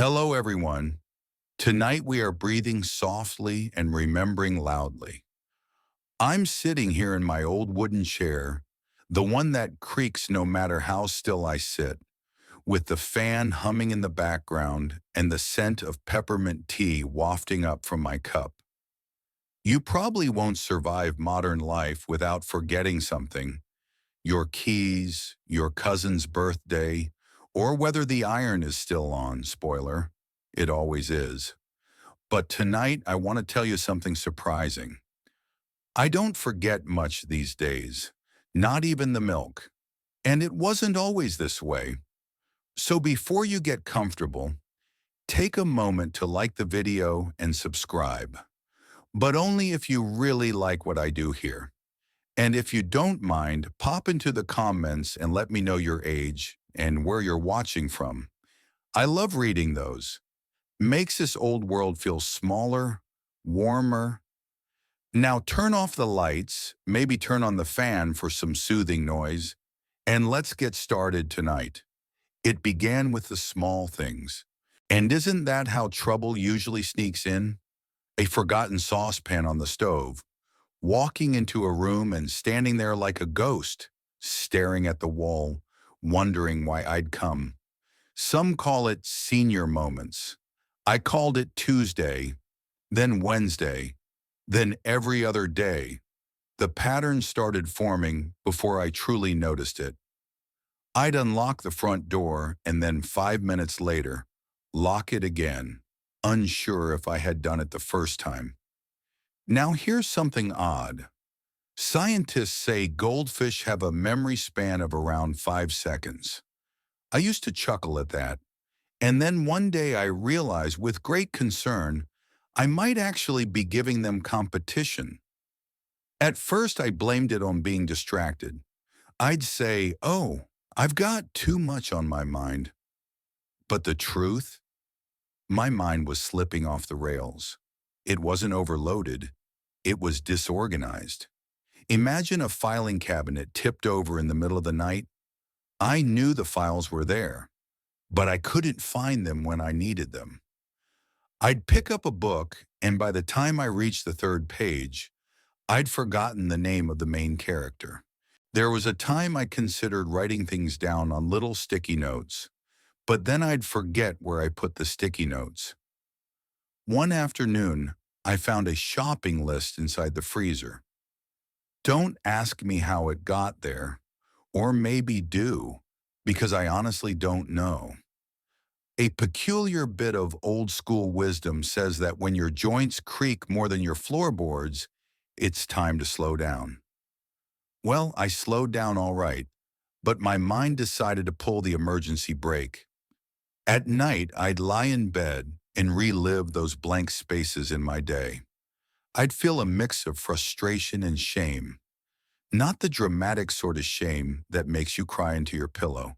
Hello, everyone. Tonight we are breathing softly and remembering loudly. I'm sitting here in my old wooden chair, the one that creaks no matter how still I sit, with the fan humming in the background and the scent of peppermint tea wafting up from my cup. You probably won't survive modern life without forgetting something: your keys, your cousin's birthday, or whether the iron is still on. Spoiler, it always is. But tonight, I want to tell you something surprising. I don't forget much these days, not even the milk. And it wasn't always this way. So before you get comfortable, take a moment to like the video and subscribe. But only if you really like what I do here. And if you don't mind, pop into the comments and let me know your age and where you're watching from. I love reading those. Makes this old world feel smaller, warmer. Now turn off the lights, maybe turn on the fan for some soothing noise, and let's get started tonight. It began with the small things. And isn't that how trouble usually sneaks in? A forgotten saucepan on the stove, walking into a room and standing there like a ghost, staring at the wall, wondering why I'd come. Some call it senior moments. I called it Tuesday, then Wednesday, then every other day. The pattern started forming before I truly noticed it. I'd unlock the front door and then 5 minutes later, lock it again, unsure if I had done it the first time. Now here's something odd. Scientists say goldfish have a memory span of around 5 seconds. I used to chuckle at that. And then one day I realized with great concern, I might actually be giving them competition. At first I blamed it on being distracted. I'd say, oh, I've got too much on my mind. But the truth? My mind was slipping off the rails. It wasn't overloaded. It was disorganized. Imagine a filing cabinet tipped over in the middle of the night. I knew the files were there, but I couldn't find them when I needed them. I'd pick up a book, and by the time I reached the third page, I'd forgotten the name of the main character. There was a time I considered writing things down on little sticky notes, but then I'd forget where I put the sticky notes. One afternoon, I found a shopping list inside the freezer. Don't ask me how it got there, or maybe do, because I honestly don't know. A peculiar bit of old-school wisdom says that when your joints creak more than your floorboards, it's time to slow down. Well, I slowed down all right, but my mind decided to pull the emergency brake. At night, I'd lie in bed and relive those blank spaces in my day. I'd feel a mix of frustration and shame, not the dramatic sort of shame that makes you cry into your pillow.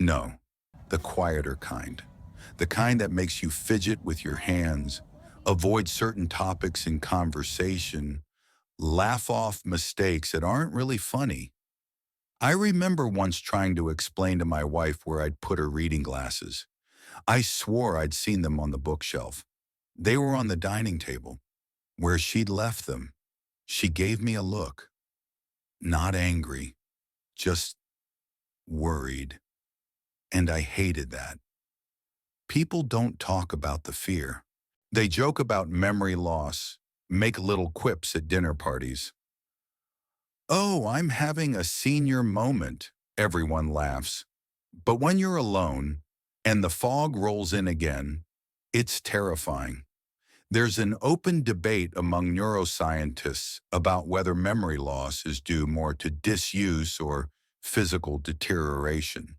No, the quieter kind. The kind that makes you fidget with your hands, avoid certain topics in conversation, laugh off mistakes that aren't really funny. I remember once trying to explain to my wife where I'd put her reading glasses. I swore I'd seen them on the bookshelf. They were on the dining table, where she'd left them. She gave me a look, not angry, just worried. And I hated that. People don't talk about the fear. They joke about memory loss, make little quips at dinner parties. Oh, I'm having a senior moment, everyone laughs. But when you're alone and the fog rolls in again, it's terrifying. There's an open debate among neuroscientists about whether memory loss is due more to disuse or physical deterioration.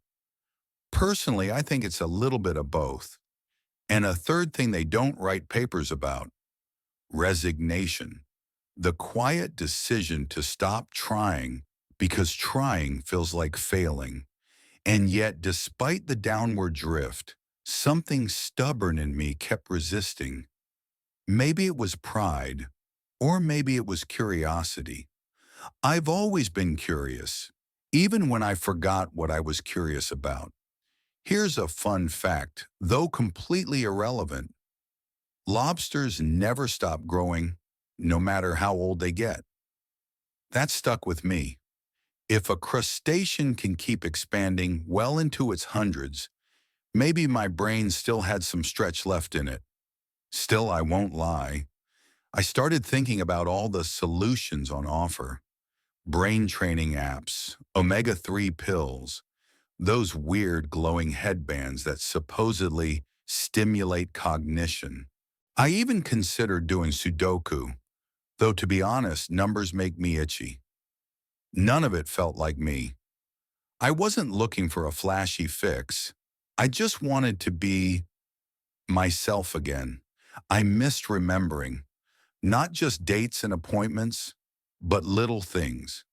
Personally, I think it's a little bit of both. And a third thing they don't write papers about: resignation. The quiet decision to stop trying because trying feels like failing. And yet, despite the downward drift, something stubborn in me kept resisting. Maybe it was pride, or maybe it was curiosity. I've always been curious, even when I forgot what I was curious about. Here's a fun fact, though completely irrelevant. Lobsters never stop growing, no matter how old they get. That stuck with me. If a crustacean can keep expanding well into its hundreds, maybe my brain still had some stretch left in it. Still, I won't lie. I started thinking about all the solutions on offer. Brain training apps, omega-3 pills, those weird glowing headbands that supposedly stimulate cognition. I even considered doing Sudoku, though to be honest, numbers make me itchy. None of it felt like me. I wasn't looking for a flashy fix. I just wanted to be myself again. I missed remembering, not just dates and appointments, but little things,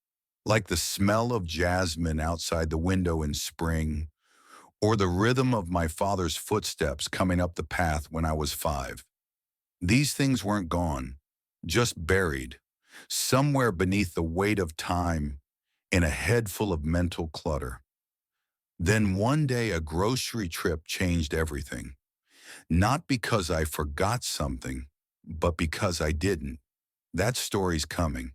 like the smell of jasmine outside the window in spring, or the rhythm of my father's footsteps coming up the path when I was 5. These things weren't gone, just buried, somewhere beneath the weight of time in a head full of mental clutter. Then one day a grocery trip changed everything. Not because I forgot something, but because I didn't. That story's coming.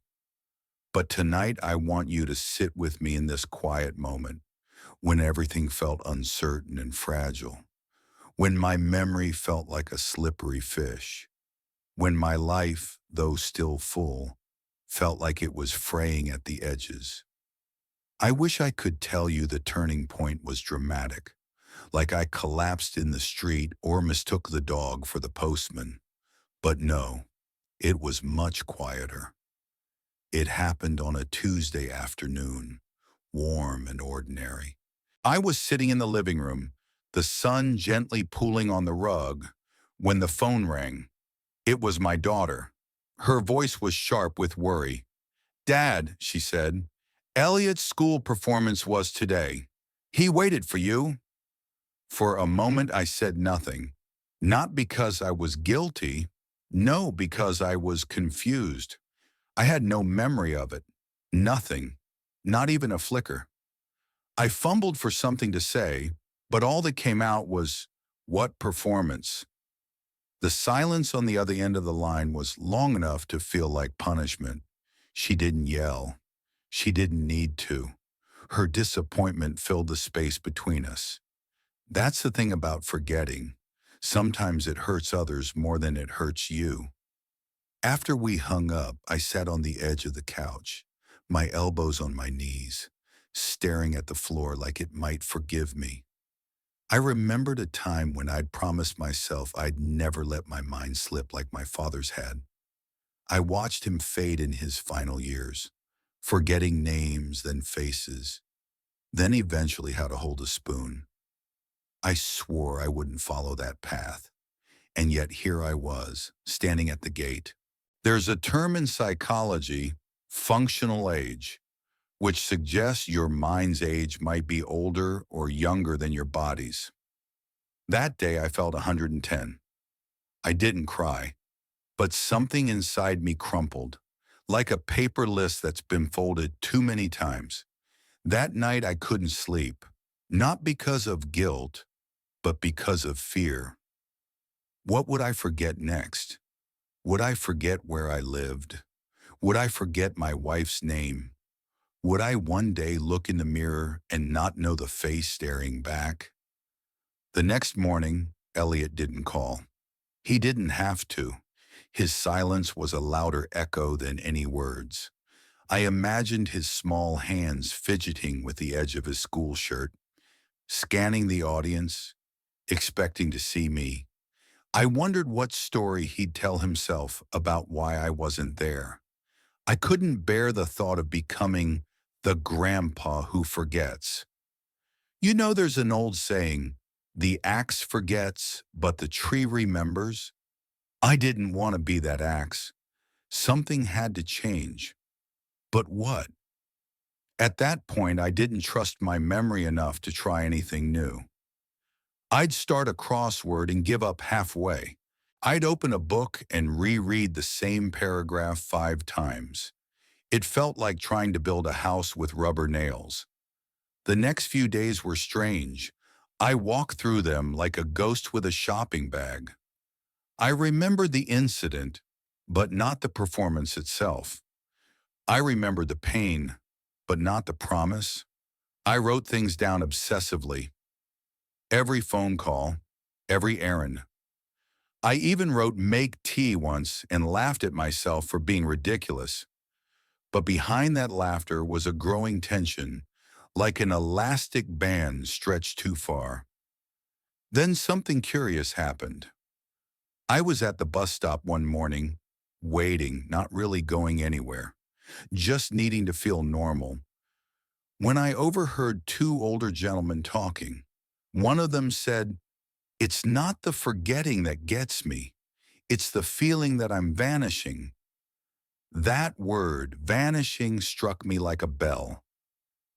But tonight I want you to sit with me in this quiet moment when everything felt uncertain and fragile, when my memory felt like a slippery fish, when my life, though still full, felt like it was fraying at the edges. I wish I could tell you the turning point was dramatic, like I collapsed in the street or mistook the dog for the postman. But no, it was much quieter. It happened on a Tuesday afternoon, warm and ordinary. I was sitting in the living room, the sun gently pooling on the rug, when the phone rang. It was my daughter. Her voice was sharp with worry. "Dad," she said, "Elliot's school performance was today. He waited for you." For a moment I said nothing, not because I was guilty, no, because I was confused. I had no memory of it, nothing, not even a flicker. I fumbled for something to say, but all that came out was, "What performance?" The silence on the other end of the line was long enough to feel like punishment. She didn't yell. She didn't need to. Her disappointment filled the space between us. That's the thing about forgetting. Sometimes it hurts others more than it hurts you. After we hung up, I sat on the edge of the couch, my elbows on my knees, staring at the floor like it might forgive me. I remembered a time when I'd promised myself I'd never let my mind slip like my father's had. I watched him fade in his final years, forgetting names, then faces, then eventually how to hold a spoon. I swore I wouldn't follow that path, and yet here I was, standing at the gate. There's a term in psychology, functional age, which suggests your mind's age might be older or younger than your body's. That day I felt 110. I didn't cry, but something inside me crumpled, like a paper list that's been folded too many times. That night I couldn't sleep, not because of guilt, but because of fear. What would I forget next? Would I forget where I lived? Would I forget my wife's name? Would I one day look in the mirror and not know the face staring back? The next morning, Elliot didn't call. He didn't have to. His silence was a louder echo than any words. I imagined his small hands fidgeting with the edge of his school shirt, scanning the audience, expecting to see me. I wondered what story he'd tell himself about why I wasn't there. I couldn't bear the thought of becoming the grandpa who forgets. You know, there's an old saying, the axe forgets, but the tree remembers. I didn't want to be that axe. Something had to change. But what? At that point, I didn't trust my memory enough to try anything new. I'd start a crossword and give up halfway. I'd open a book and reread the same paragraph 5 times. It felt like trying to build a house with rubber nails. The next few days were strange. I walked through them like a ghost with a shopping bag. I remember the incident, but not the performance itself. I remember the pain, but not the promise. I wrote things down obsessively. Every phone call, every errand. I even wrote make tea once and laughed at myself for being ridiculous. But behind that laughter was a growing tension, like an elastic band stretched too far. Then something curious happened. I was at the bus stop one morning, waiting, not really going anywhere, just needing to feel normal, when I overheard two older gentlemen talking. One of them said, "It's not the forgetting that gets me, it's the feeling that I'm vanishing." That word, vanishing, struck me like a bell.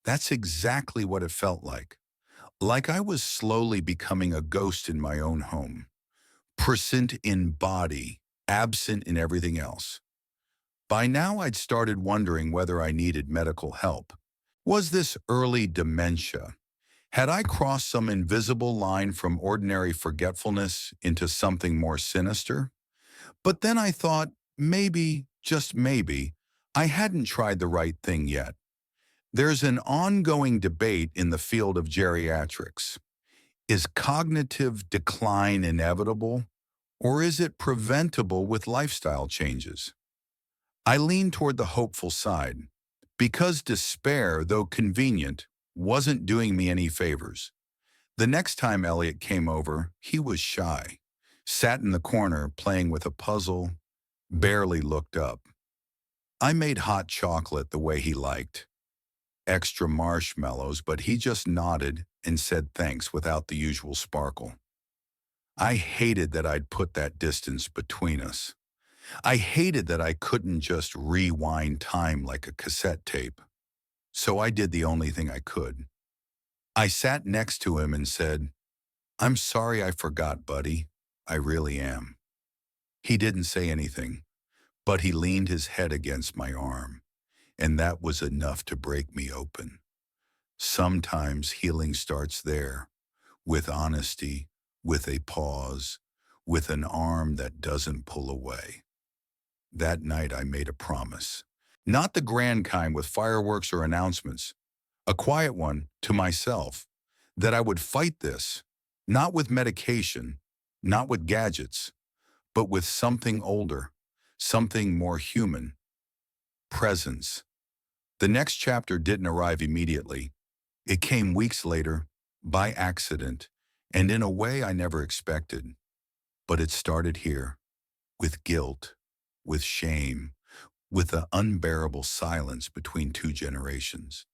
That's exactly what it felt like. Like I was slowly becoming a ghost in my own home, present in body, absent in everything else. By now, I'd started wondering whether I needed medical help. Was this early dementia? Had I crossed some invisible line from ordinary forgetfulness into something more sinister? But then I thought, maybe, just maybe, I hadn't tried the right thing yet. There's an ongoing debate in the field of geriatrics. Is cognitive decline inevitable, or is it preventable with lifestyle changes? I lean toward the hopeful side, because despair, though convenient, wasn't doing me any favors. The next time Elliot came over, he was shy, sat in the corner playing with a puzzle, barely looked up. I made hot chocolate the way he liked, extra marshmallows, but he just nodded and said thanks without the usual sparkle. I hated that I'd put that distance between us. I hated that I couldn't just rewind time like a cassette tape. So I did the only thing I could. I sat next to him and said, "I'm sorry I forgot, buddy. I really am." He didn't say anything, but he leaned his head against my arm, and that was enough to break me open. Sometimes healing starts there, with honesty, with a pause, with an arm that doesn't pull away. That night I made a promise. Not the grand kind with fireworks or announcements, a quiet one to myself, that I would fight this, not with medication, not with gadgets, but with something older, something more human, presence. The next chapter didn't arrive immediately. It came weeks later, by accident, and in a way I never expected. But it started here, with guilt, with shame, with the unbearable silence between two generations.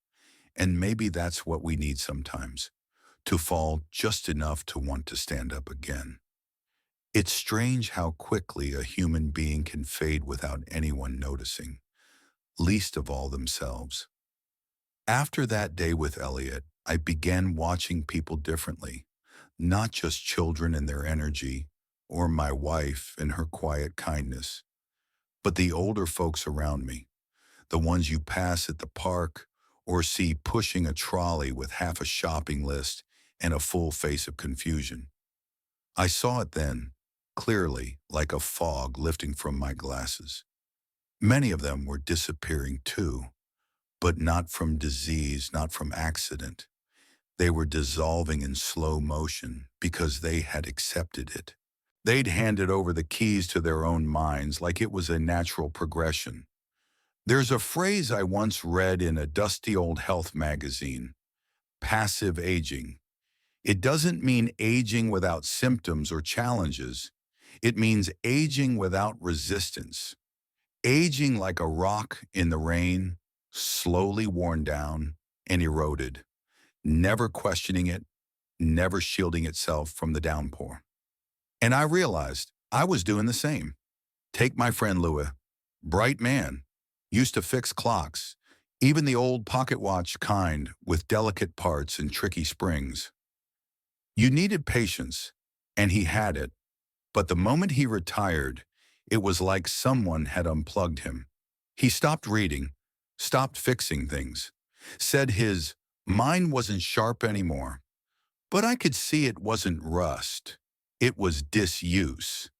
And maybe that's what we need sometimes, to fall just enough to want to stand up again. It's strange how quickly a human being can fade without anyone noticing, least of all themselves. After that day with Elliot, I began watching people differently, not just children and their energy, or my wife and her quiet kindness, but the older folks around me, the ones you pass at the park or see pushing a trolley with half a shopping list and a full face of confusion. I saw it then, clearly, like a fog lifting from my glasses. Many of them were disappearing too, but not from disease, not from accident. They were dissolving in slow motion because they had accepted it. They'd handed over the keys to their own minds like it was a natural progression. There's a phrase I once read in a dusty old health magazine: passive aging. It doesn't mean aging without symptoms or challenges. It means aging without resistance. Aging like a rock in the rain, slowly worn down and eroded, never questioning it, never shielding itself from the downpour. And I realized I was doing the same. Take my friend Louis, bright man, used to fix clocks, even the old pocket watch kind with delicate parts and tricky springs. You needed patience, and he had it, but the moment he retired, it was like someone had unplugged him. He stopped reading, stopped fixing things, said his mind wasn't sharp anymore, But I could see it wasn't rust. It was disuse.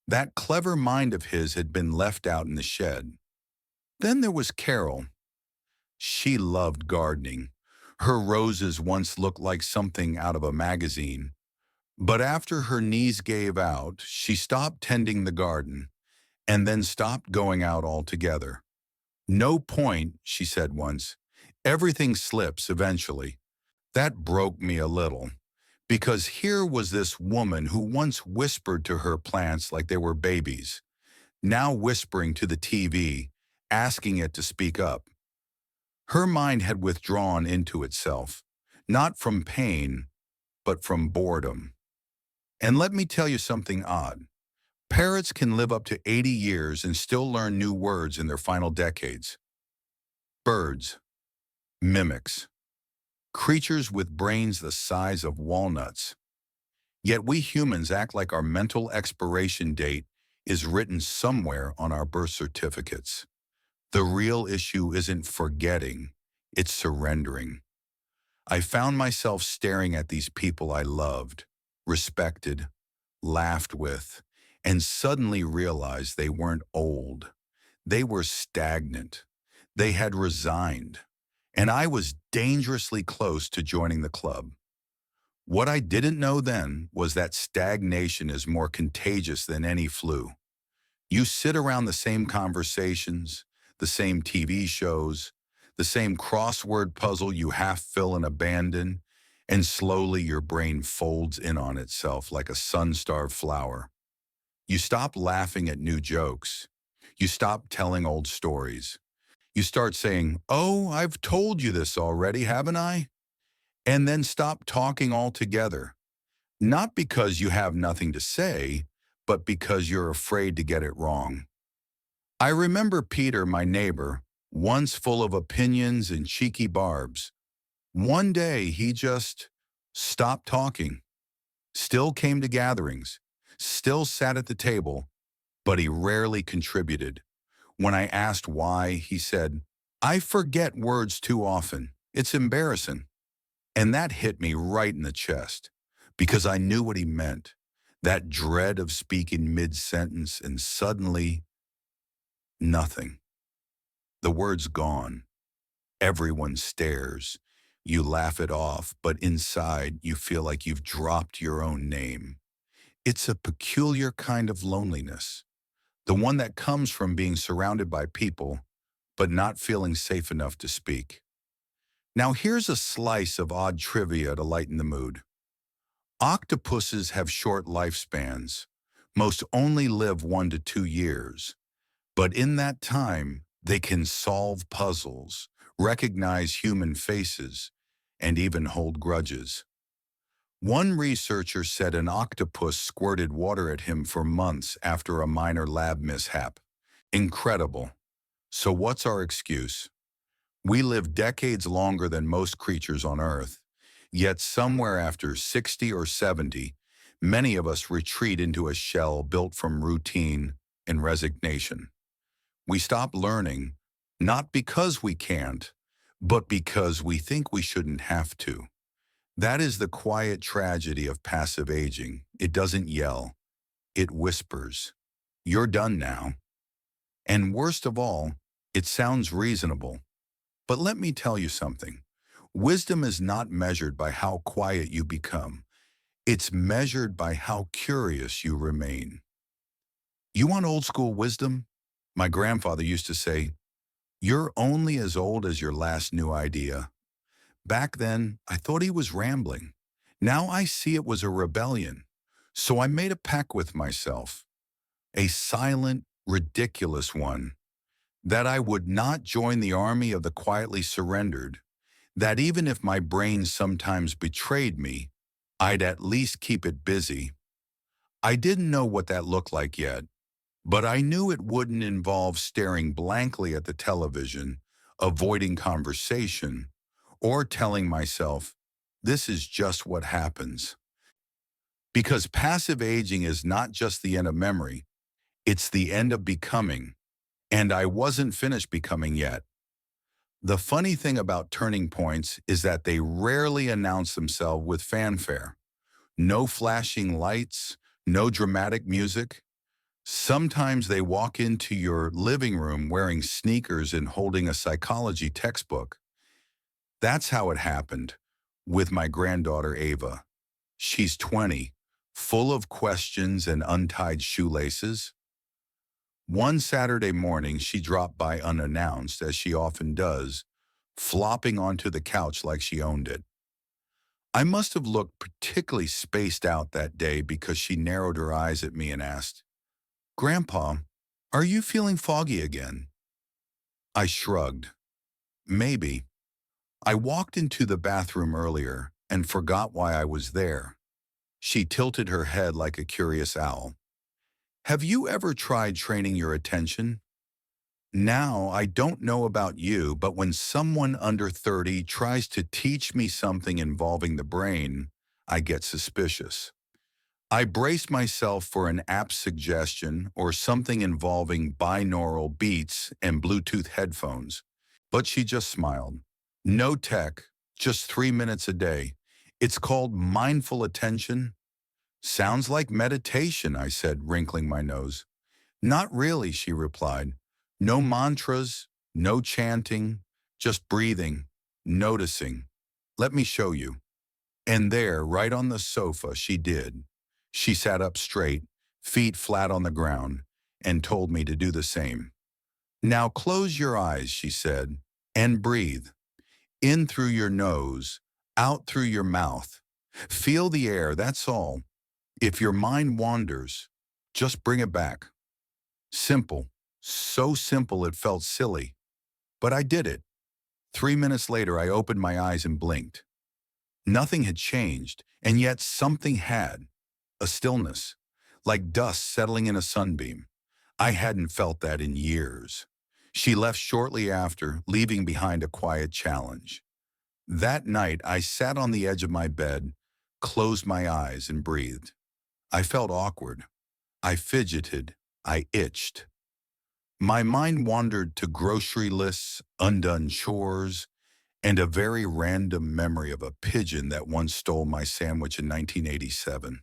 That clever mind of his had been left out in the shed. Then there was Carol. She loved gardening. Her roses once looked like something out of a magazine. But after her knees gave out, she stopped tending the garden and then stopped going out altogether. No point, she said once. Everything slips eventually. That broke me a little, because here was this woman who once whispered to her plants like they were babies, now whispering to the TV, asking it to speak up. Her mind had withdrawn into itself, not from pain, but from boredom. And let me tell you something odd. Parrots can live up to 80 years and still learn new words in their final decades. Birds, mimics, creatures with brains the size of walnuts. Yet we humans act like our mental expiration date is written somewhere on our birth certificates. The real issue isn't forgetting, it's surrendering. I found myself staring at these people I loved, respected, laughed with, and suddenly realized they weren't old. They were stagnant. They had resigned. And I was dangerously close to joining the club. What I didn't know then was that stagnation is more contagious than any flu. You sit around the same conversations, the same TV shows, the same crossword puzzle you half fill and abandon, and slowly your brain folds in on itself like a sun-starved flower. You stop laughing at new jokes. You stop telling old stories. You start saying, "Oh, I've told you this already, haven't I?" And then stop talking altogether. Not because you have nothing to say, but because you're afraid to get it wrong. I remember Peter, my neighbor, once full of opinions and cheeky barbs. One day he just stopped talking, still came to gatherings, still sat at the table, but he rarely contributed. When I asked why, he said, "I forget words too often. It's embarrassing." And that hit me right in the chest, because I knew what he meant. That dread of speaking mid-sentence and suddenly, nothing. The word's gone. Everyone stares. You laugh it off, but inside you feel like you've dropped your own name. It's a peculiar kind of loneliness, the one that comes from being surrounded by people, but not feeling safe enough to speak. Now here's a slice of odd trivia to lighten the mood. Octopuses have short lifespans. Most only live 1 to 2 years. But in that time, they can solve puzzles, recognize human faces, and even hold grudges. One researcher said an octopus squirted water at him for months after a minor lab mishap. Incredible. So what's our excuse? We live decades longer than most creatures on Earth, yet somewhere after 60 or 70, many of us retreat into a shell built from routine and resignation. We stop learning, not because we can't, but because we think we shouldn't have to. That is the quiet tragedy of passive aging. It doesn't yell, it whispers. You're done now. And worst of all, it sounds reasonable. But let me tell you something. Wisdom is not measured by how quiet you become. It's measured by how curious you remain. You want old school wisdom? My grandfather used to say, "You're only as old as your last new idea." Back then, I thought he was rambling. Now I see it was a rebellion. So I made a pact with myself, a silent, ridiculous one, that I would not join the army of the quietly surrendered, that even if my brain sometimes betrayed me, I'd at least keep it busy. I didn't know what that looked like yet, but I knew it wouldn't involve staring blankly at the television, avoiding conversation, or telling myself, this is just what happens. Because passive aging is not just the end of memory, it's the end of becoming, and I wasn't finished becoming yet. The funny thing about turning points is that they rarely announce themselves with fanfare. No flashing lights, no dramatic music. Sometimes they walk into your living room wearing sneakers and holding a psychology textbook. That's how it happened with my granddaughter Ava. She's 20, full of questions and untied shoelaces. One Saturday morning, she dropped by unannounced, as she often does, flopping onto the couch like she owned it. I must have looked particularly spaced out that day because she narrowed her eyes at me and asked, "Grandpa, are you feeling foggy again?" I shrugged. Maybe. I walked into the bathroom earlier and forgot why I was there. She tilted her head like a curious owl. Have you ever tried training your attention? Now, I don't know about you, but when someone under 30 tries to teach me something involving the brain, I get suspicious. I brace myself for an app suggestion or something involving binaural beats and Bluetooth headphones, but she just smiled. No tech, just 3 minutes a day. It's called mindful attention. Sounds like meditation, I said, wrinkling my nose. Not really, she replied. No mantras, no chanting, just breathing, noticing. Let me show you. And there, right on the sofa, she did. She sat up straight, feet flat on the ground, and told me to do the same. Now close your eyes, she said, and breathe. In through your nose, out through your mouth. Feel the air, that's all. If your mind wanders, just bring it back. Simple. So simple it felt silly. But I did it. 3 minutes later, I opened my eyes and blinked. Nothing had changed, and yet something had. A stillness, like dust settling in a sunbeam. I hadn't felt that in years. She left shortly after, leaving behind a quiet challenge. That night, I sat on the edge of my bed, closed my eyes, and breathed. I felt awkward. I fidgeted. I itched. My mind wandered to grocery lists, undone chores, and a very random memory of a pigeon that once stole my sandwich in 1987.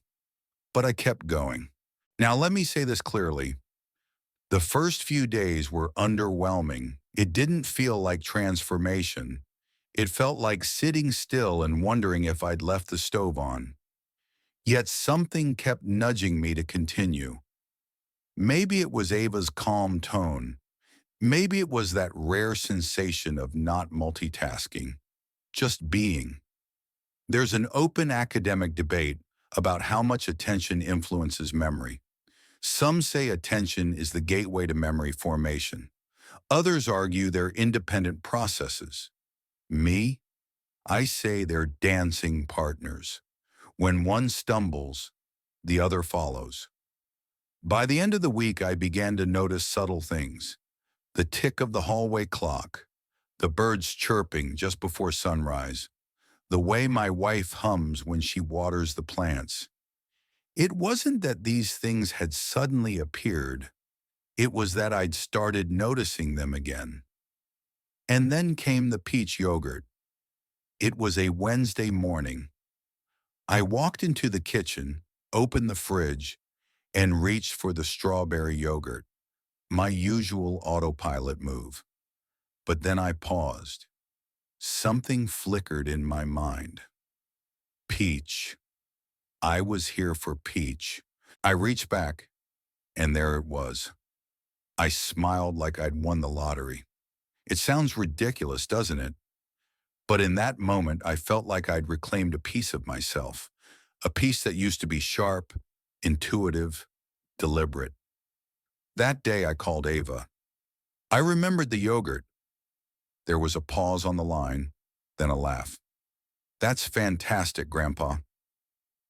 But I kept going. Now, let me say this clearly. The first few days were underwhelming. It didn't feel like transformation. It felt like sitting still and wondering if I'd left the stove on. Yet something kept nudging me to continue. Maybe it was Ava's calm tone. Maybe it was that rare sensation of not multitasking, just being. There's an open academic debate about how much attention influences memory. Some say attention is the gateway to memory formation. Others argue they're independent processes. Me, I say they're dancing partners. When one stumbles, the other follows. By the end of the week, I began to notice subtle things. The tick of the hallway clock, the birds chirping just before sunrise, the way my wife hums when she waters the plants. It wasn't that these things had suddenly appeared. It was that I'd started noticing them again. And then came the peach yogurt. It was a Wednesday morning. I walked into the kitchen, opened the fridge, and reached for the strawberry yogurt, my usual autopilot move. But then I paused. Something flickered in my mind. Peach. I was here for peach. I reached back, and there it was. I smiled like I'd won the lottery. It sounds ridiculous, doesn't it? But in that moment, I felt like I'd reclaimed a piece of myself, a piece that used to be sharp, intuitive, deliberate. That day, I called Ava. I remembered the yogurt. There was a pause on the line, then a laugh. That's fantastic, Grandpa.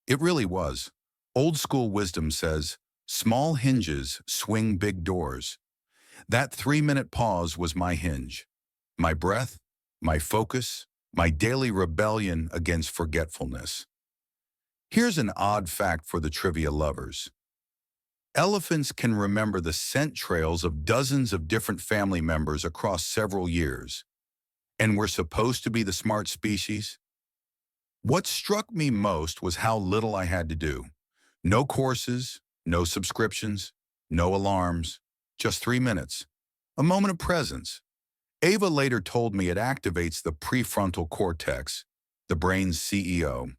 It really was. Old school wisdom says, small hinges swing big doors. That 3-minute pause was my hinge. My breath, my focus, my daily rebellion against forgetfulness. Here's an odd fact for the trivia lovers. Elephants can remember the scent trails of dozens of different family members across several years. and we're supposed to be the smart species? What struck me most was how little I had to do. No courses, no subscriptions, no alarms, just 3 minutes. A moment of presence. Ava later told me it activates the prefrontal cortex, the brain's CEO.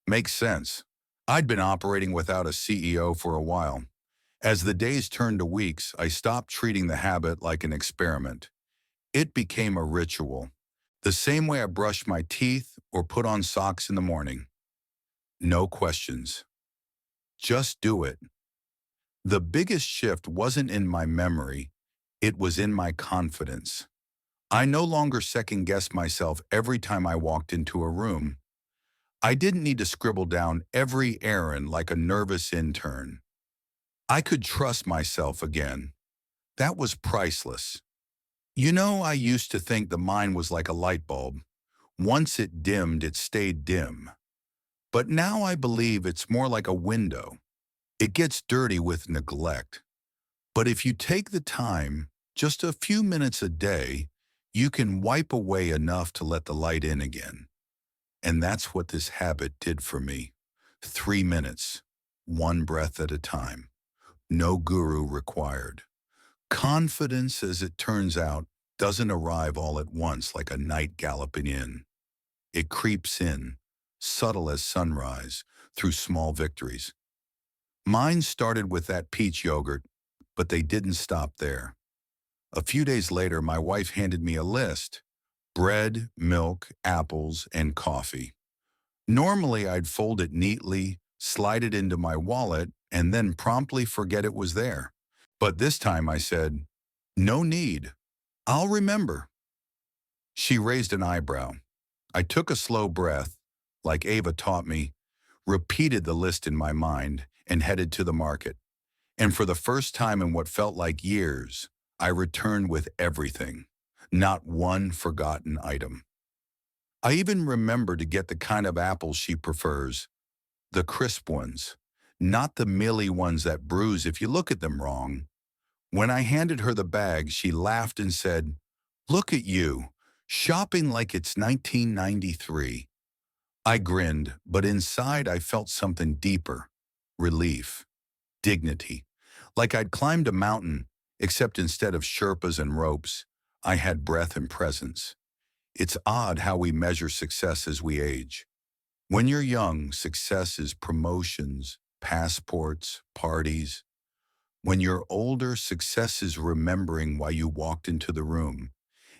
Makes sense. I'd been operating without a CEO for a while. As the days turned to weeks, I stopped treating the habit like an experiment. It became a ritual. The same way I brush my teeth or put on socks in the morning. No questions. Just do it. The biggest shift wasn't in my memory, it was in my confidence. I no longer second-guessed myself every time I walked into a room. I didn't need to scribble down every errand like a nervous intern. I could trust myself again. That was priceless. I used to think the mind was like a light bulb. Once it dimmed, it stayed dim. But now I believe it's more like a window. It gets dirty with neglect. But if you take the time, just a few minutes a day, you can wipe away enough to let the light in again. And that's what this habit did for me. 3 minutes, one breath at a time. No guru required. Confidence, as it turns out, doesn't arrive all at once like a night galloping in. It creeps in, subtle as sunrise, through small victories. Mine started with that peach yogurt, but they didn't stop there. A few days later, my wife handed me a list: bread, milk, apples, and coffee. Normally, I'd fold it neatly, slide it into my wallet, and then promptly forget it was there. But this time I said, "No need. I'll remember." She raised an eyebrow. I took a slow breath, like Ava taught me, repeated the list in my mind, and headed to the market. And for the first time in what felt like years, I returned with everything, not one forgotten item. I even remember to get the kind of apples she prefers, the crisp ones, not the mealy ones that bruise if you look at them wrong. When I handed her the bag, she laughed and said, "Look at you, shopping like it's 1993. I grinned, but inside I felt something deeper: relief, dignity. Like I'd climbed a mountain, except instead of Sherpas and ropes, I had breath and presence. It's odd how we measure success as we age. When you're young, success is promotions, passports, parties. When you're older, success is remembering why you walked into the room.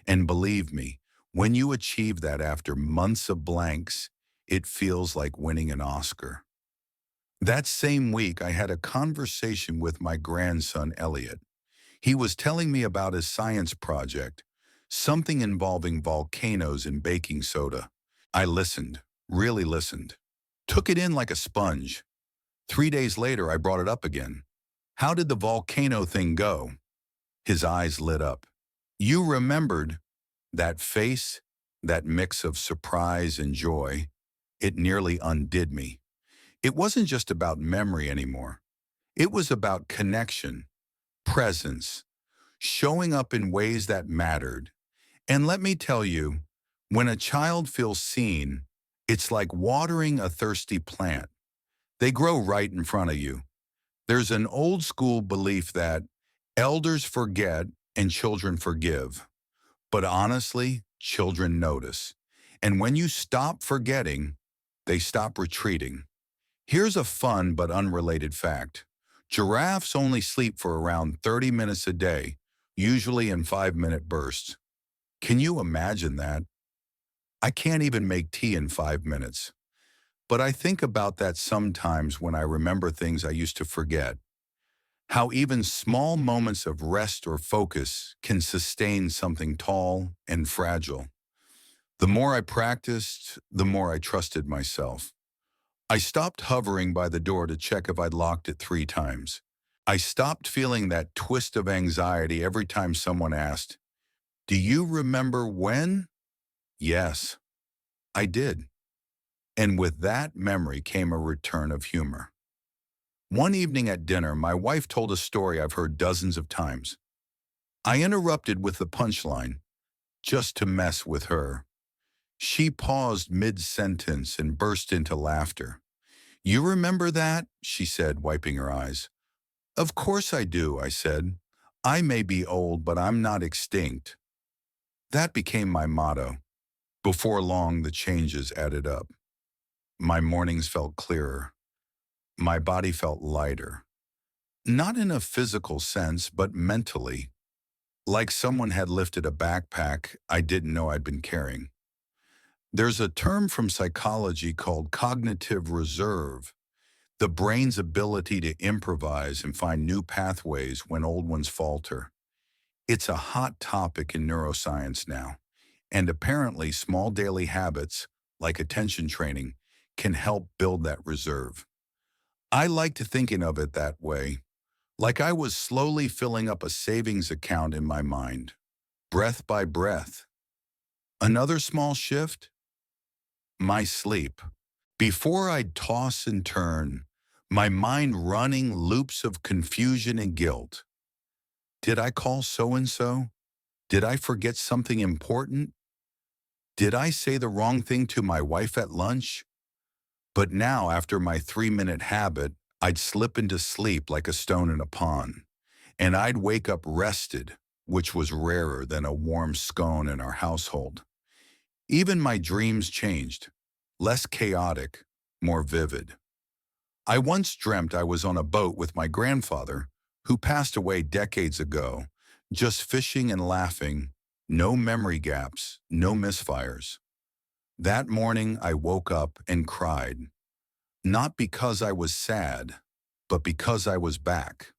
And believe me, when you achieve that after months of blanks, it feels like winning an Oscar. That same week, I had a conversation with my grandson, Elliot. He was telling me about his science project, something involving volcanoes and baking soda. I listened, really listened, took it in like a sponge. 3 days later, I brought it up again. "How did the volcano thing go?" His eyes lit up. "You remembered." That face, that mix of surprise and joy, it nearly undid me. It wasn't just about memory anymore. It was about connection, presence, showing up in ways that mattered. And let me tell you, when a child feels seen, it's like watering a thirsty plant. They grow right in front of you. There's an old school belief that elders forget and children forgive. But honestly, children notice. And when you stop forgetting, they stop retreating. Here's a fun but unrelated fact. Giraffes only sleep for around 30 minutes a day, usually in 5-minute bursts. Can you imagine that? I can't even make tea in 5 minutes. But I think about that sometimes when I remember things I used to forget. How even small moments of rest or focus can sustain something tall and fragile. The more I practiced, the more I trusted myself. I stopped hovering by the door to check if I'd locked it 3 times. I stopped feeling that twist of anxiety every time someone asked, "Do you remember when?" Yes, I did. And with that memory came a return of humor. One evening at dinner, my wife told a story I've heard dozens of times. I interrupted with the punchline, just to mess with her. She paused mid-sentence and burst into laughter. "You remember that?" she said, wiping her eyes. "Of course I do," I said. "I may be old, but I'm not extinct." That became my motto. Before long, the changes added up. My mornings felt clearer. My body felt lighter. Not in a physical sense, but mentally, like someone had lifted a backpack I didn't know I'd been carrying. There's a term from psychology called cognitive reserve, the brain's ability to improvise and find new pathways when old ones falter. It's a hot topic in neuroscience now, and apparently small daily habits, like attention training, can help build that reserve. I like to thinking of it that way, like I was slowly filling up a savings account in my mind, breath by breath. Another small shift? My sleep. Before I'd toss and turn, my mind running loops of confusion and guilt. Did I call so-and-so? Did I forget something important? Did I say the wrong thing to my wife at lunch? But now, after my 3-minute habit, I'd slip into sleep like a stone in a pond, and I'd wake up rested, which was rarer than a warm scone in our household. Even my dreams changed, less chaotic, more vivid. I once dreamt I was on a boat with my grandfather, who passed away decades ago, just fishing and laughing, no memory gaps, no misfires. That morning I woke up and cried, not because I was sad, but because I was back.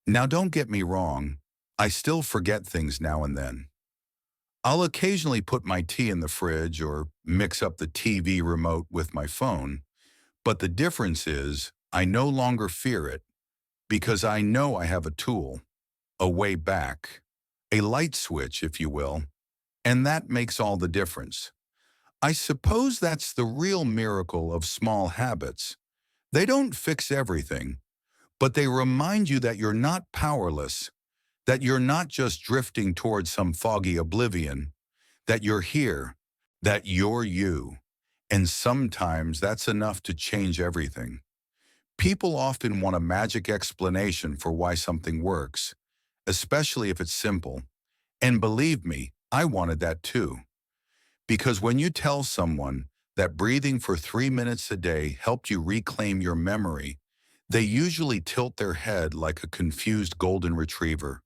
Now don't get me wrong, I still forget things now and then. I'll occasionally put my tea in the fridge or mix up the TV remote with my phone, but the difference is I no longer fear it because I know I have a tool, a way back, a light switch, if you will, and that makes all the difference. I suppose that's the real miracle of small habits. They don't fix everything, but they remind you that you're not powerless, that you're not just drifting towards some foggy oblivion, that you're here, that you're you. And sometimes that's enough to change everything. People often want a magic explanation for why something works, especially if it's simple. And believe me, I wanted that too. Because when you tell someone that breathing for 3 minutes a day helped you reclaim your memory, they usually tilt their head like a confused golden retriever.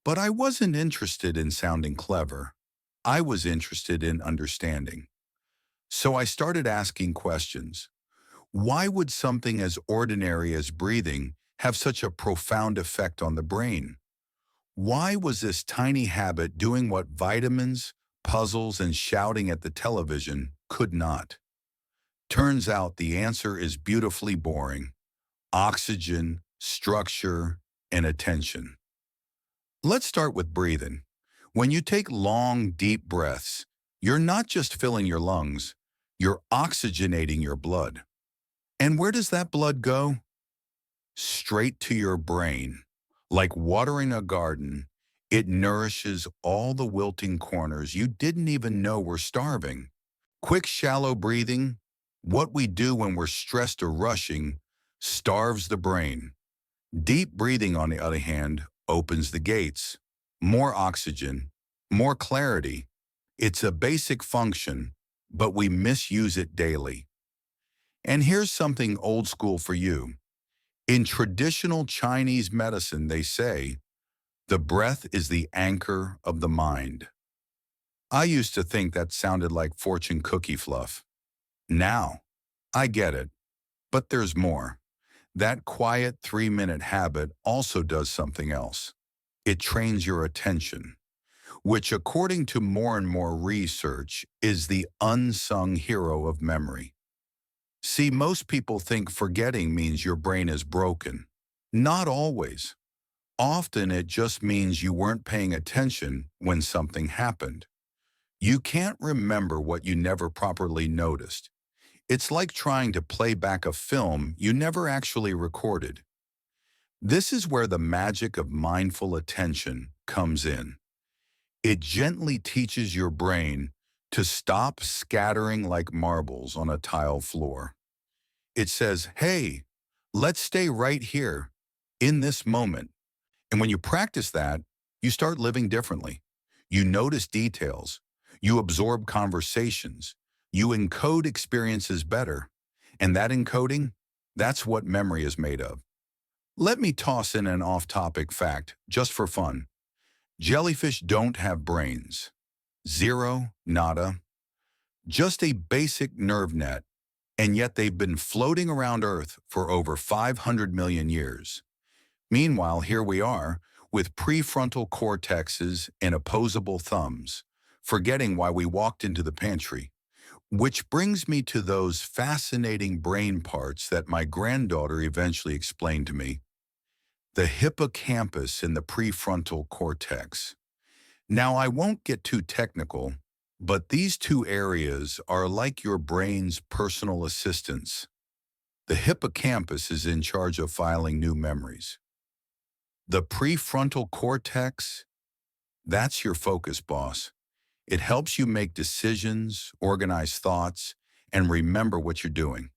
But I wasn't interested in sounding clever. I was interested in understanding. So I started asking questions. Why would something as ordinary as breathing have such a profound effect on the brain? Why was this tiny habit doing what vitamins, puzzles, and shouting at the television could not? Turns out the answer is beautifully boring. Oxygen, structure, and attention. Let's start with breathing. When you take long, deep breaths, you're not just filling your lungs, you're oxygenating your blood. And where does that blood go? Straight to your brain. Like watering a garden, it nourishes all the wilting corners you didn't even know were starving. Quick, shallow breathing, what we do when we're stressed or rushing, starves the brain. Deep breathing, on the other hand, opens the gates. More oxygen, more clarity. It's a basic function, but we misuse it daily. And here's something old school for you. In traditional Chinese medicine, they say, the breath is the anchor of the mind. I used to think that sounded like fortune cookie fluff. Now, I get it. But there's more. That quiet 3-minute habit also does something else. It trains your attention, which according to more and more research is the unsung hero of memory. See, most people think forgetting means your brain is broken. Not always. Often it just means you weren't paying attention when something happened. You can't remember what you never properly noticed. It's like trying to play back a film you never actually recorded. This is where the magic of mindful attention comes in. It gently teaches your brain to stop scattering like marbles on a tile floor. It says, hey, let's stay right here in this moment. And when you practice that, you start living differently. You notice details. You absorb conversations. You encode experiences better. And that encoding, that's what memory is made of. Let me toss in an off-topic fact, just for fun. Jellyfish don't have brains. Zero, nada. Just a basic nerve net. And yet they've been floating around Earth for over 500 million years. Meanwhile, here we are, with prefrontal cortexes and opposable thumbs, forgetting why we walked into the pantry. Which brings me to those fascinating brain parts that my granddaughter eventually explained to me. The hippocampus and the prefrontal cortex. Now, I won't get too technical, but these two areas are like your brain's personal assistants. The hippocampus is in charge of filing new memories. The prefrontal cortex, that's your focus boss. It helps you make decisions, organize thoughts, and remember what you're doing.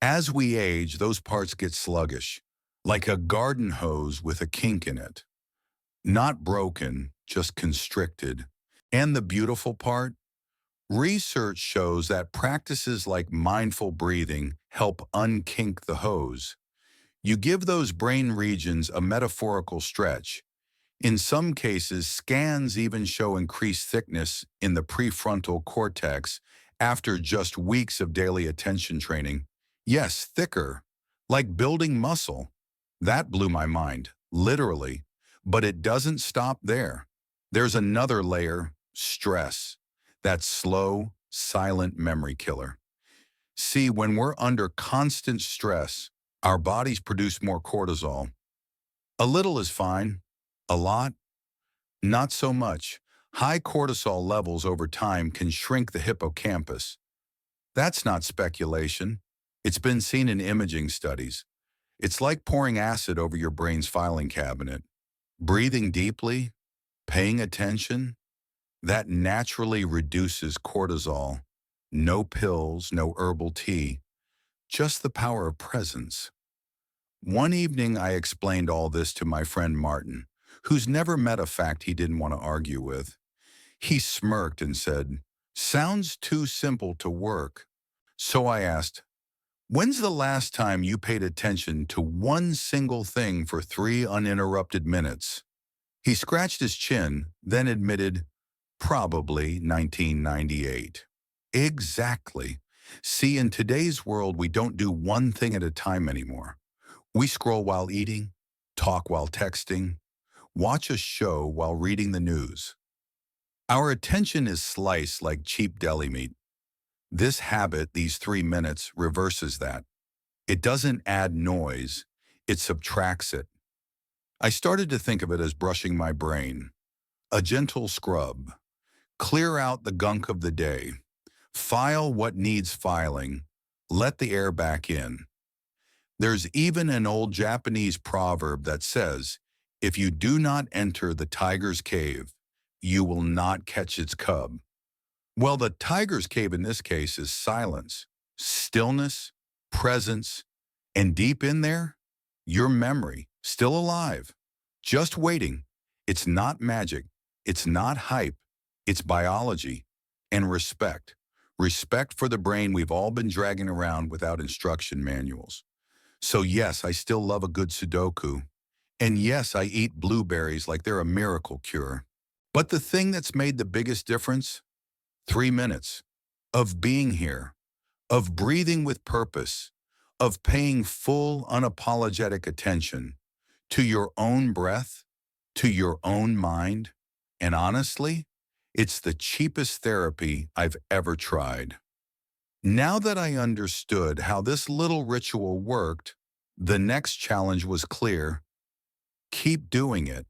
As we age, those parts get sluggish, like a garden hose with a kink in it. Not broken, just constricted. And the beautiful part? Research shows that practices like mindful breathing help unkink the hose. You give those brain regions a metaphorical stretch. In some cases, scans even show increased thickness in the prefrontal cortex after just weeks of daily attention training. Yes, thicker, like building muscle. That blew my mind, literally. But it doesn't stop there. There's another layer, stress, that slow, silent memory killer. See, when we're under constant stress, our bodies produce more cortisol. A little is fine. A lot? Not so much. High cortisol levels over time can shrink the hippocampus. That's not speculation. It's been seen in imaging studies. It's like pouring acid over your brain's filing cabinet. Breathing deeply, paying attention, that naturally reduces cortisol. No pills, no herbal tea, just the power of presence. One evening I explained all this to my friend Martin, who's never met a fact he didn't want to argue with. He smirked and said, "Sounds too simple to work." So I asked, "When's the last time you paid attention to one single thing for 3 uninterrupted minutes?" He scratched his chin, then admitted, "Probably 1998. Exactly. See, in today's world, we don't do one thing at a time anymore. We scroll while eating, talk while texting, watch a show while reading the news. Our attention is sliced like cheap deli meat. This habit, these 3 minutes, reverses that. It doesn't add noise, it subtracts it. I started to think of it as brushing my brain. A gentle scrub. Clear out the gunk of the day. File what needs filing. Let the air back in. There's even an old Japanese proverb that says, if you do not enter the tiger's cave, you will not catch its cub. Well, the tiger's cave in this case is silence, stillness, presence, and deep in there, your memory, still alive, just waiting. It's not magic. It's not hype. It's biology and respect. Respect for the brain we've all been dragging around without instruction manuals. So yes, I still love a good Sudoku. And yes, I eat blueberries like they're a miracle cure. But the thing that's made the biggest difference? 3 minutes of being here, of breathing with purpose, of paying full, unapologetic attention to your own breath, to your own mind. And honestly, it's the cheapest therapy I've ever tried. Now that I understood how this little ritual worked, the next challenge was clear. Keep doing it.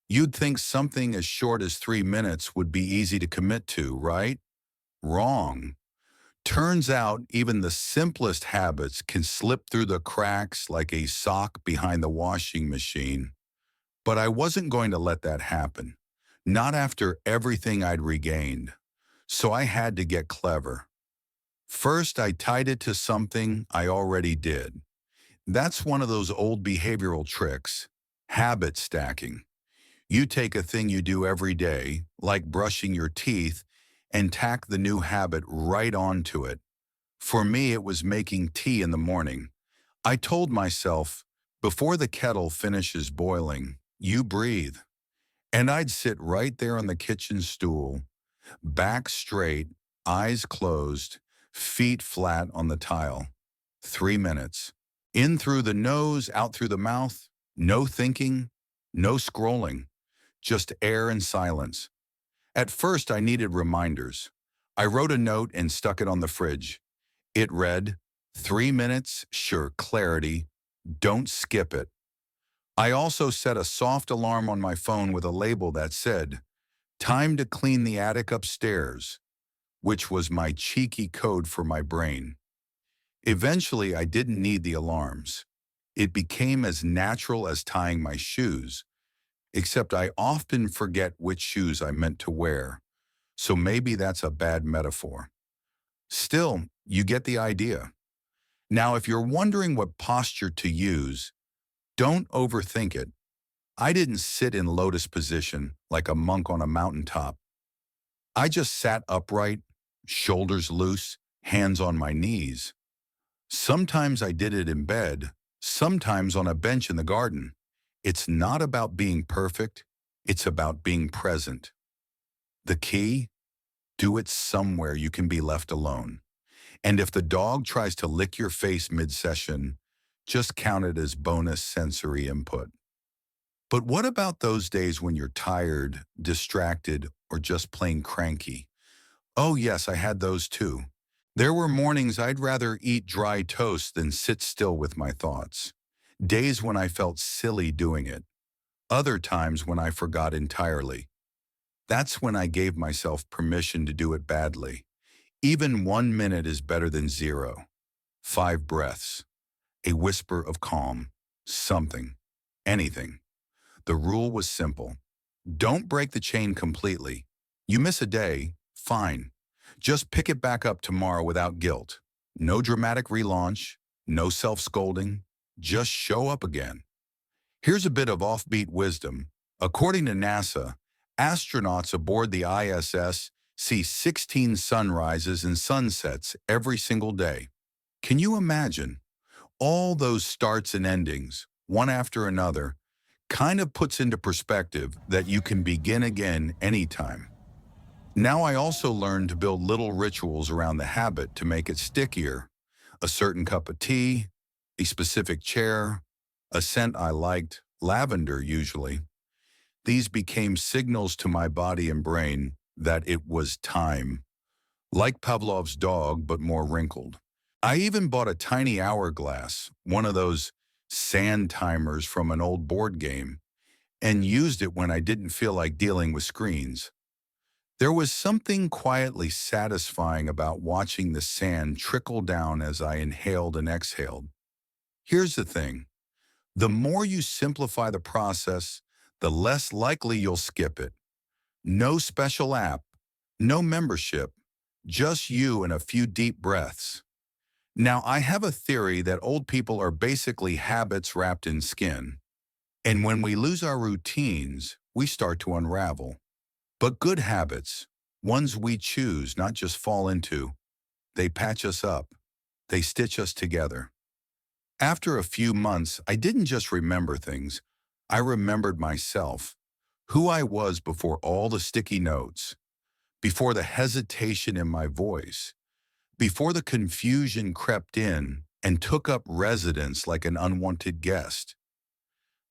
You'd think something as short as 3 minutes would be easy to commit to, right? Wrong. Turns out even the simplest habits can slip through the cracks like a sock behind the washing machine. But I wasn't going to let that happen. not after everything I'd regained. So I had to get clever. First, I tied it to something I already did. That's one of those old behavioral tricks, habit stacking. You take a thing you do every day, like brushing your teeth, and tack the new habit right onto it. For me, it was making tea in the morning. I told myself, before the kettle finishes boiling, you breathe. And I'd sit right there on the kitchen stool, back straight, eyes closed, feet flat on the tile. 3 minutes. In through the nose, out through the mouth. No thinking, no scrolling, just air and silence. At first, I needed reminders. I wrote a note and stuck it on the fridge. It read, 3 minutes, sure clarity, don't skip it. I also set a soft alarm on my phone with a label that said, time to clean the attic upstairs, which was my cheeky code for my brain. Eventually, I didn't need the alarms. It became as natural as tying my shoes, except I often forget which shoes I meant to wear. So maybe that's a bad metaphor. Still, you get the idea. Now, if you're wondering what posture to use, don't overthink it. I didn't sit in lotus position like a monk on a mountaintop. I just sat upright, shoulders loose, hands on my knees. Sometimes I did it in bed, sometimes on a bench in the garden. It's not about being perfect, it's about being present. The key? Do it somewhere you can be left alone. And if the dog tries to lick your face mid-session, just count it as bonus sensory input. But what about those days when you're tired, distracted, or just plain cranky? Oh yes, I had those too. There were mornings I'd rather eat dry toast than sit still with my thoughts. Days when I felt silly doing it. Other times when I forgot entirely. That's when I gave myself permission to do it badly. Even 1 minute is better than zero. 5 breaths. A whisper of calm. Something. Anything. The rule was simple. Don't break the chain completely. You miss a day, fine. Just pick it back up tomorrow without guilt. No dramatic relaunch, no self-scolding. Just show up again. Here's a bit of offbeat wisdom. According to NASA, astronauts aboard the ISS see 16 sunrises and sunsets every single day. Can you imagine? All those starts and endings, one after another, kind of puts into perspective that you can begin again anytime. Now I also learned to build little rituals around the habit to make it stickier. A certain cup of tea, a specific chair, a scent I liked, lavender usually. These became signals to my body and brain that it was time. Like Pavlov's dog, but more wrinkled. I even bought a tiny hourglass, one of those sand timers from an old board game, and used it when I didn't feel like dealing with screens. There was something quietly satisfying about watching the sand trickle down as I inhaled and exhaled. Here's the thing. The more you simplify the process, the less likely you'll skip it. No special app, no membership, just you and a few deep breaths. Now, I have a theory that old people are basically habits wrapped in skin. And when we lose our routines, we start to unravel. But good habits, ones we choose, not just fall into, they patch us up. They stitch us together. After a few months, I didn't just remember things. I remembered myself, who I was before all the sticky notes, before the hesitation in my voice, before the confusion crept in and took up residence like an unwanted guest.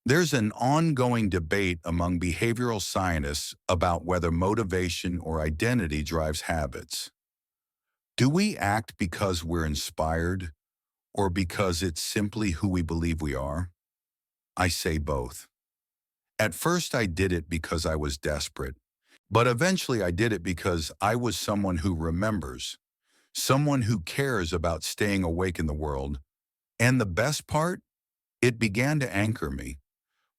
There's an ongoing debate among behavioral scientists about whether motivation or identity drives habits. Do we act because we're inspired or because it's simply who we believe we are? I say both. At first I did it because I was desperate, but eventually I did it because I was someone who remembers, someone who cares about staying awake in the world. And the best part? It began to anchor me.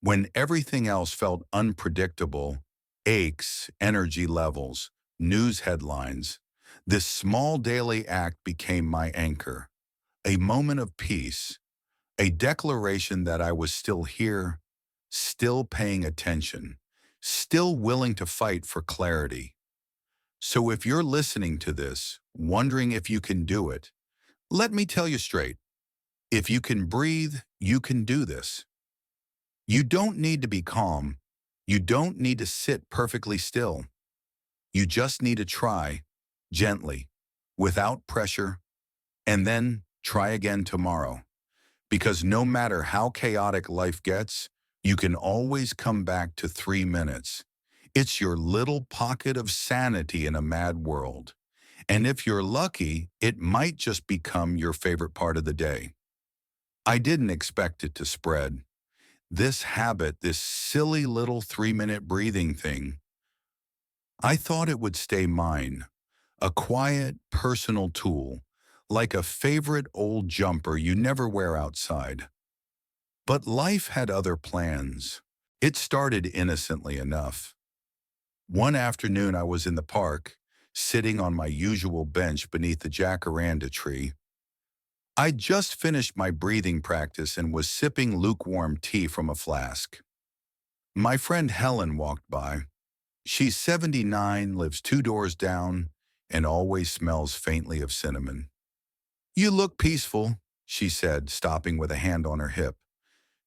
When everything else felt unpredictable, Aches, energy levels, news headlines. This small daily act became my anchor, a moment of peace, a declaration that I was still here, still paying attention, still willing to fight for clarity. So if you're listening to this, wondering if you can do it, let me tell you straight. If you can breathe, you can do this. You don't need to be calm. You don't need to sit perfectly still. You just need to try, gently, without pressure, and then try again tomorrow. Because no matter how chaotic life gets, you can always come back to 3 minutes. It's your little pocket of sanity in a mad world. And if you're lucky, it might just become your favorite part of the day. I didn't expect it to spread. This habit, this silly little 3-minute breathing thing, I thought it would stay mine. A quiet, personal tool, like a favorite old jumper you never wear outside. But life had other plans. It started innocently enough. One afternoon I was in the park, sitting on my usual bench beneath the jacaranda tree. I'd just finished my breathing practice and was sipping lukewarm tea from a flask. My friend Helen walked by. She's 79, lives 2 doors down, and always smells faintly of cinnamon. "You look peaceful," she said, stopping with a hand on her hip.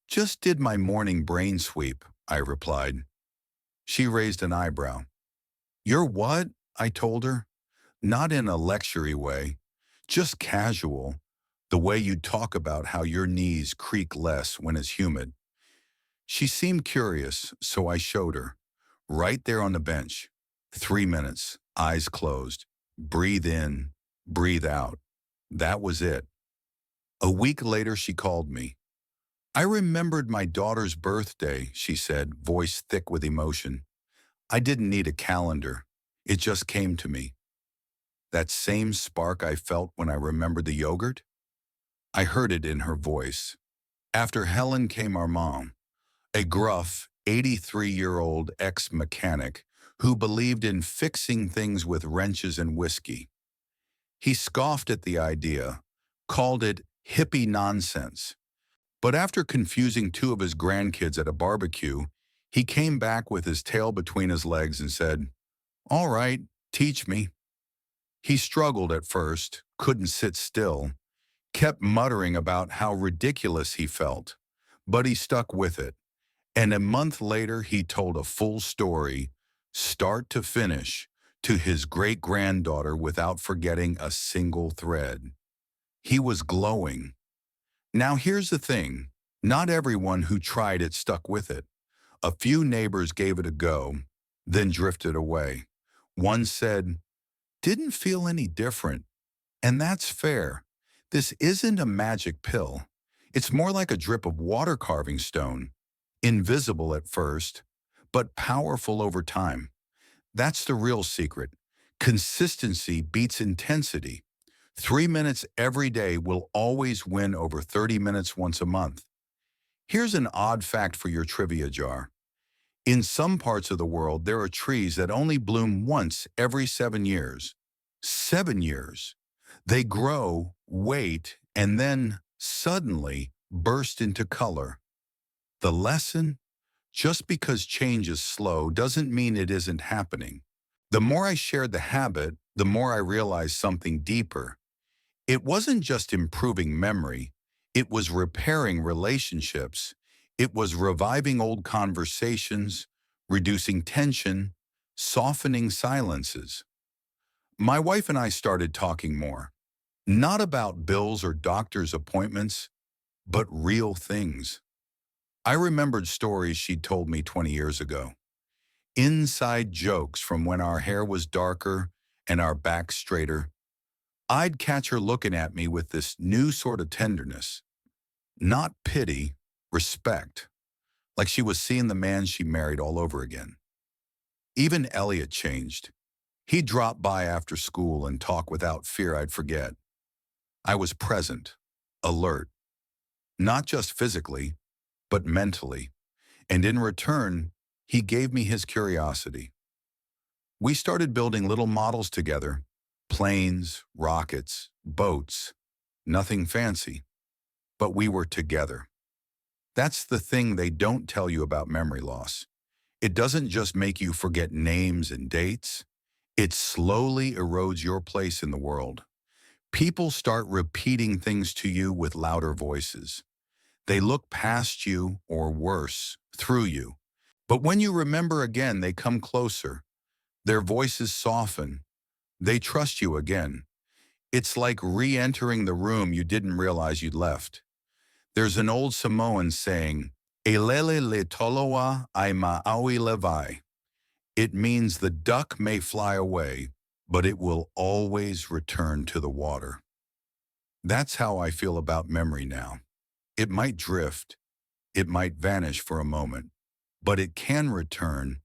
"Just did my morning brain sweep," I replied. She raised an eyebrow. "You're what?" I told her. Not in a lectury way, just casual, the way you talk about how your knees creak less when it's humid. She seemed curious, so I showed her. Right there on the bench. 3 minutes, eyes closed. Breathe in, breathe out. That was it. A week later, she called me. "I remembered my daughter's birthday," she said, voice thick with emotion. I didn't need a calendar. It just came to me. That same spark I felt when I remembered the yogurt? I heard it in her voice. After Helen came our mom, a gruff, 83-year-old ex-mechanic who believed in fixing things with wrenches and whiskey. He scoffed at the idea, called it hippie nonsense. But after confusing two of his grandkids at a barbecue, he came back with his tail between his legs and said, "All right, teach me." He struggled at first, couldn't sit still, kept muttering about how ridiculous he felt, but he stuck with it. And a month later, he told a full story, start to finish, to his great-granddaughter without forgetting a single thread. He was glowing. Now here's the thing. Not everyone who tried it stuck with it. A few neighbors gave it a go, then drifted away. One said, "Didn't feel any different." And that's fair. This isn't a magic pill. It's more like a drip of water carving stone. Invisible at first, but powerful over time. That's the real secret. Consistency beats intensity. 3 minutes every day will always win over 30 minutes once a month. Here's an odd fact for your trivia jar. In some parts of the world, there are trees that only bloom once every 7 years. 7 years. They grow, wait, and then suddenly burst into color. The lesson? Just because change is slow doesn't mean it isn't happening. The more I shared the habit, the more I realized something deeper. It wasn't just improving memory, it was repairing relationships. It was reviving old conversations, reducing tension, softening silences. My wife and I started talking more, not about bills or doctor's appointments, but real things. I remembered stories she'd told me 20 years ago. Inside jokes from when our hair was darker and our backs straighter. I'd catch her looking at me with this new sort of tenderness. Not pity, respect. Like she was seeing the man she married all over again. Even Elliot changed. He'd drop by after school and talk without fear I'd forget. I was present, alert, not just physically, but mentally. And in return, He gave me his curiosity. We started building little models together, planes, rockets, boats, nothing fancy, but we were together. That's the thing they don't tell you about memory loss. It doesn't just make you forget names and dates. It slowly erodes your place in the world. People start repeating things to you with louder voices. They look past you, or worse, through you. But when you remember again, they come closer. Their voices soften. They trust you again. It's like re-entering the room you didn't realize you'd left. There's an old Samoan saying, "Elele le toloa ai ma'awi levai." It means the duck may fly away, but it will always return to the water. That's how I feel about memory now. It might drift, it might vanish for a moment, but it can return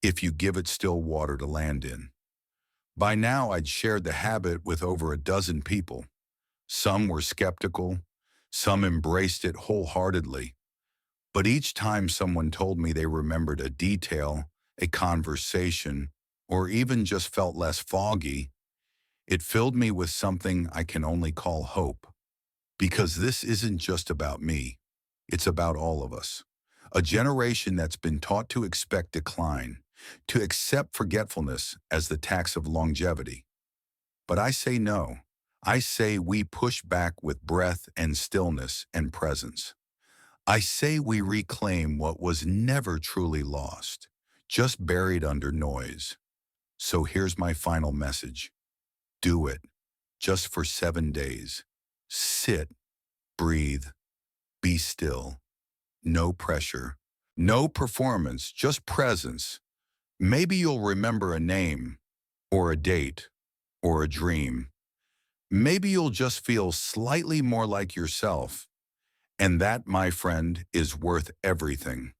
if you give it still water to land in. By now, I'd shared the habit with over a dozen people. Some were skeptical, some embraced it wholeheartedly. But each time someone told me they remembered a detail, a conversation, or even just felt less foggy, it filled me with something I can only call hope. Because this isn't just about me, it's about all of us. A generation that's been taught to expect decline, to accept forgetfulness as the tax of longevity. But I say no. I say we push back with breath and stillness and presence. I say we reclaim what was never truly lost, just buried under noise. So here's my final message. Do it, just for 7 days. Sit, breathe, be still. No pressure, no performance, just presence. Maybe you'll remember a name, or a date, or a dream. Maybe you'll just feel slightly more like yourself. And that, my friend, is worth everything.